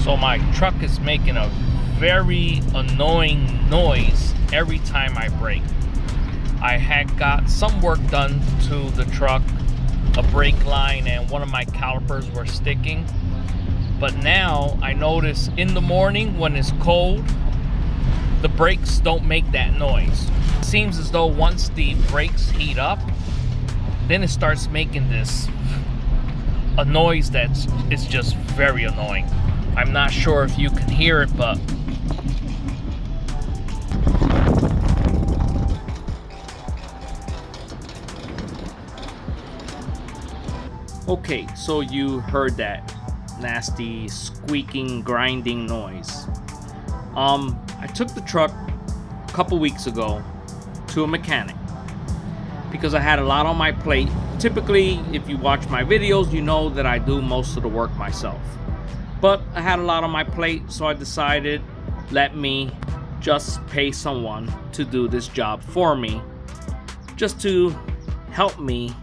So my truck is making a very annoying noise every time I brake. I had got some work done to the truck, a brake line and one of my calipers were sticking. But now I notice in the morning when it's cold, the brakes don't make that noise. It seems as though once the brakes heat up, then it starts making a noise it's just very annoying. I'm not sure if you can hear it, but okay, so you heard that nasty squeaking, grinding noise. I took the truck a couple weeks ago to a mechanic because I had a lot on my plate. Typically, if you watch my videos, you know that I do most of the work myself. But I had a lot on my plate, so I decided, let me just pay someone to do this job for me, just to help me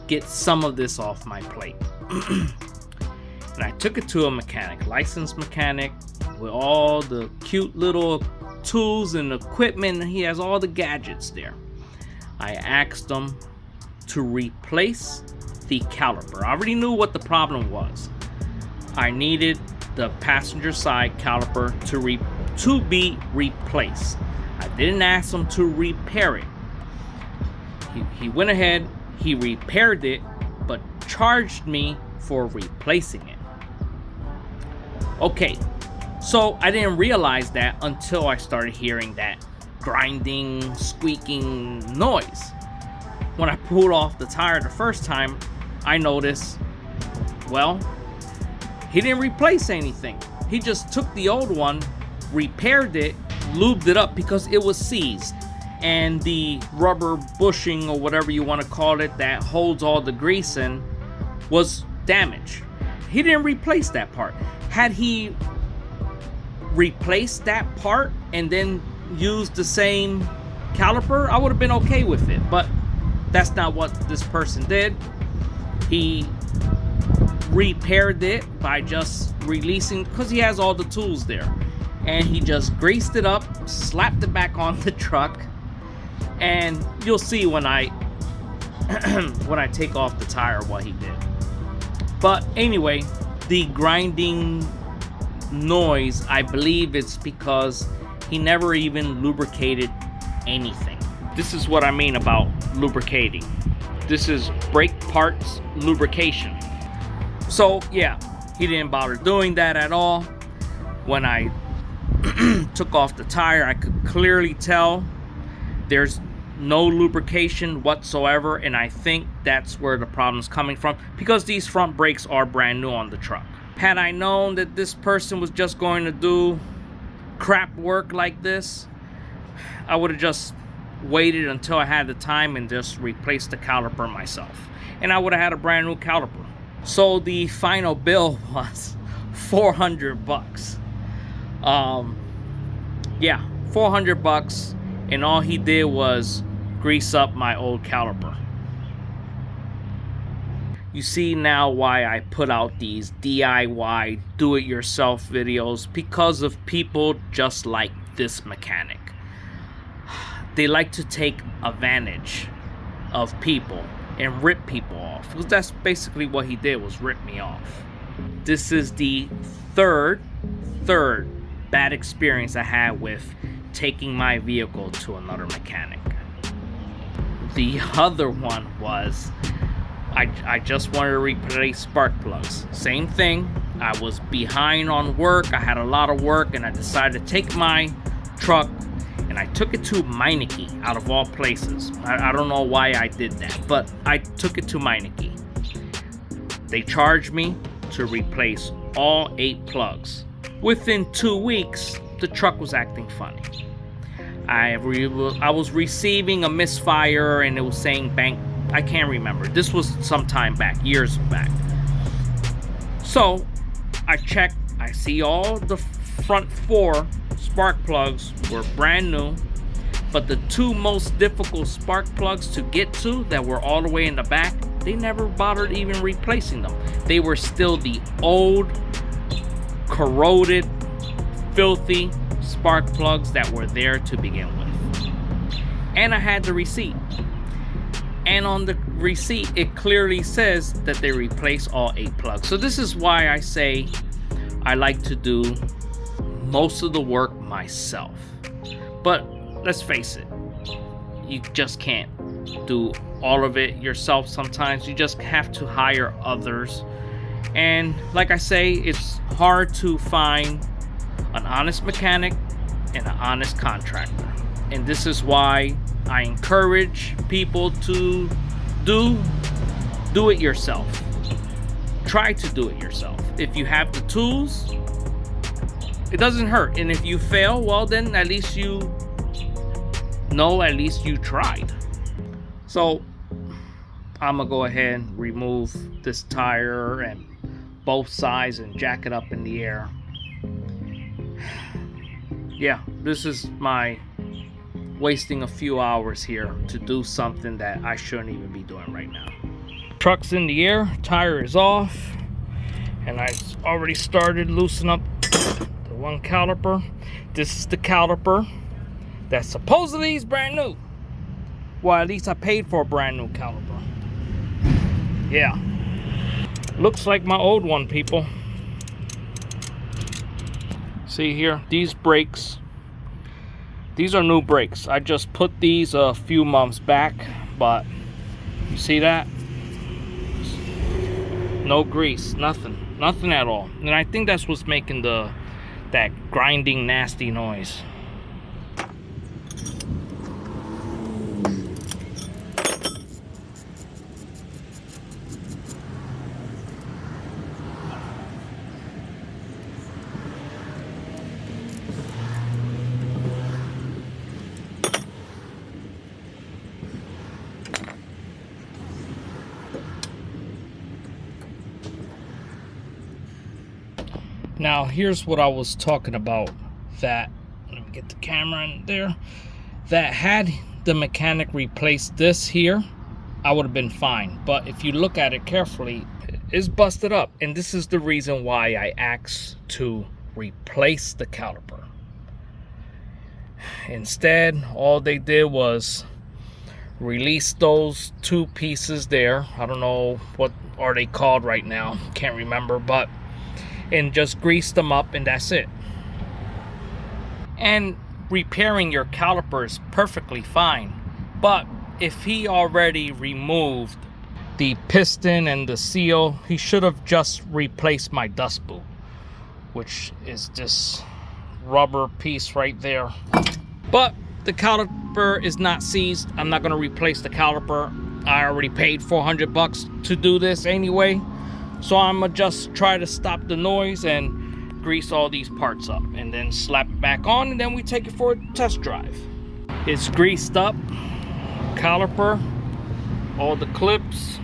get some of this off my plate. And I took it to a mechanic, licensed mechanic, with all the cute little tools and equipment. He has all the gadgets there. I asked him to replace the caliper. I already knew what the problem was. I needed the passenger side caliper to be replaced. I didn't ask him to repair it. He went ahead, he repaired it, but charged me for replacing it. Okay, so I didn't realize that until I started hearing that grinding, squeaking noise. When I pulled off the tire the first time, I noticed, well, he didn't replace anything. He just took the old one, repaired it, lubed it up because it was seized. And the rubber bushing or whatever you want to call it that holds all the grease in was damaged. He didn't replace that part. Had he replaced that part and then used the same caliper, I would have been okay with it. But that's not what this person did. He repaired it by just releasing, because he has all the tools there, and he just greased it up, slapped it back on the truck, and you'll see when I when I take off the tire what he did. But anyway, the grinding noise, I believe it's because he never even lubricated anything. This is what I mean about lubricating. This is brake parts lubrication. So yeah, he didn't bother doing that at all. When I took off the tire, I could clearly tell there's no lubrication whatsoever, and I think that's where the problem's coming from, because these front brakes are brand new on the truck. Had I known that this person was just going to do crap work like this, I would have just waited until I had the time and just replaced the caliper myself, and I would have had a brand new caliper. So the final bill was $400. Yeah, $400, and all he did was grease up my old caliper. You see now why I put out these DIY do-it-yourself videos, because of people just like this mechanic. They like to take advantage of people and rip people off, because that's basically what he did, was rip me off. This is the third bad experience I had with taking my vehicle to another mechanic. The other one was I just wanted to replace spark plugs. Same thing. I was behind on work. I had a lot of work, and I decided to take my truck and I took it to Meineke, out of all places. I don't know why I did that, but I took it to Meineke. They charged me to replace all 8 plugs. Within 2 weeks, the truck was acting funny. I was receiving a misfire, and it was saying bank. I can't remember. This was some time back, years back. So I checked. I see all the front 4 spark plugs were brand new, but the 2 most difficult spark plugs to get to, that were all the way in the back, they never bothered even replacing them. They were still the old corroded, filthy spark plugs that were there to begin with. And I had the receipt. And on the receipt, it clearly says that they replace all 8 plugs. So this is why I say I like to do most of the work myself. But let's face it, you just can't do all of it yourself. Sometimes you just have to hire others. And like I say, it's hard to find an honest mechanic and an honest contractor. And this is why I encourage people to do it yourself. Try to do it yourself. If you have the tools, it doesn't hurt. And if you fail, well, then at least you know, at least you tried. So I'm gonna go ahead and remove this tire and both sides and jack it up in the air. Yeah, this is my wasting a few hours here to do something that I shouldn't even be doing right now. Truck's in the air, tire is off, and I already started loosening up the one caliper. This is the caliper that supposedly is brand new. Well, at least I paid for a brand new caliper. Yeah, looks like my old one, people. See here, these brakes, these are new brakes. I just put these a few months back, but you see that? No grease, nothing at all. And I think that's what's making that grinding, nasty noise. Now, here's what I was talking about, that, let me get the camera in there, that had the mechanic replace this here, I would have been fine. But if you look at it carefully, it's busted up. And this is the reason why I asked to replace the caliper. Instead, all they did was release those 2 pieces there. I don't know what are they called right now, can't remember, but and just grease them up, and that's it. And repairing your caliper is perfectly fine, but if he already removed the piston and the seal, he should have just replaced my dust boot, which is this rubber piece right there. But the caliper is not seized. I'm not going to replace the caliper. I already paid $400 to do this anyway. So I'm gonna just try to stop the noise and grease all these parts up and then slap it back on, and then we take it for a test drive. It's greased up, caliper, all the clips.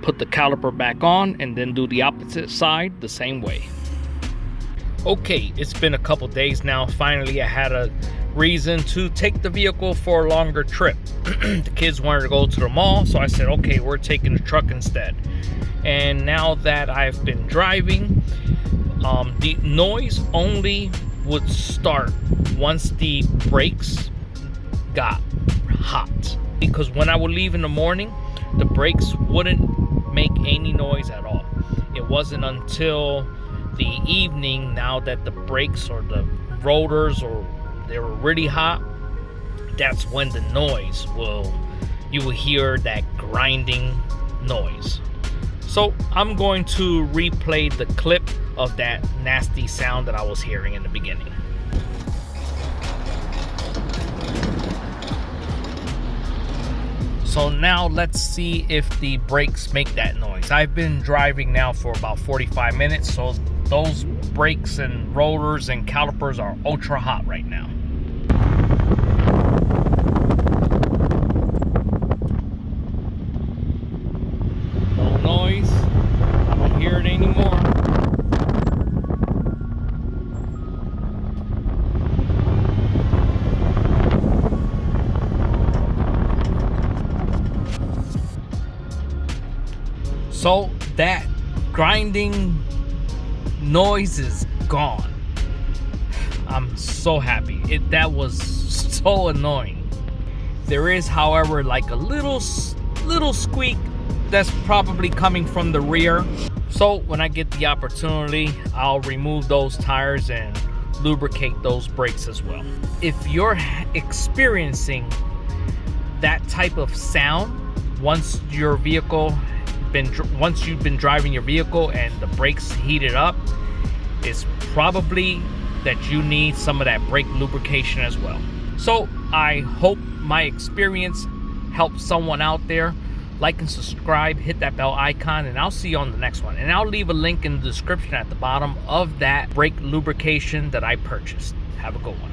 Put the caliper back on and then do the opposite side the same way. Okay, it's been a couple days now. Finally, I had a reason to take the vehicle for a longer trip. The kids wanted to go to the mall, so I said, okay, we're taking the truck instead. And now that I've been driving, the noise only would start once the brakes got hot. Because when I would leave in the morning, the brakes wouldn't make any noise at all. It wasn't until the evening, now that the brakes or the rotors or they were really hot, that's when the noise you will hear that grinding noise. So I'm going to replay the clip of that nasty sound that I was hearing in the beginning. So now let's see if the brakes make that noise. I've been driving now for about 45 minutes, so those brakes and rotors and calipers are ultra hot right now. No noise. I don't hear it anymore. So that grinding noise is gone. I'm so happy. That was so annoying. There is, however, like a little squeak that's probably coming from the rear. So when I get the opportunity, I'll remove those tires and lubricate those brakes as well. If you're experiencing that type of sound once you've been driving your vehicle and the brakes heated up, it's probably that you need some of that brake lubrication as well. So I hope my experience helps someone out there. Like and subscribe, hit that bell icon, and I'll see you on the next one. And I'll leave a link in the description at the bottom of that brake lubrication that I purchased. Have a good one.